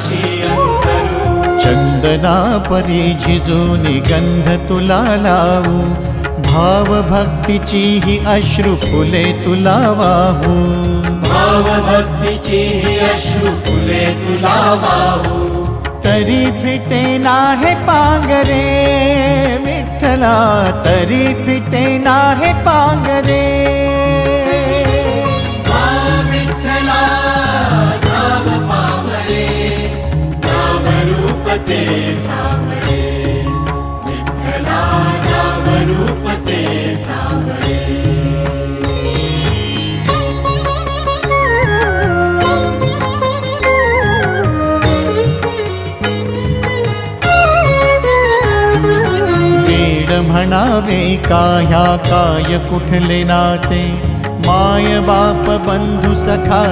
पाशी अंतरू। चंदना परी झिजूनी गंध तुला लावू, भाव भक्तीची ही अश्रु फुले तुला वाहू। भाव भक्तीची ही अश्रु फुले तुला वाहू। तरी फिटे नाहे पांगरे विठ्ठला, तरी फिटे नाहे पांगरे। विठ्ठला नाम पावरे, नाम रूप ते सावळे। विठ्ठला नाम रूप ते सावळे। म्हणावे का ह्या काय कुठले नाते, माय बाप बंधू सखा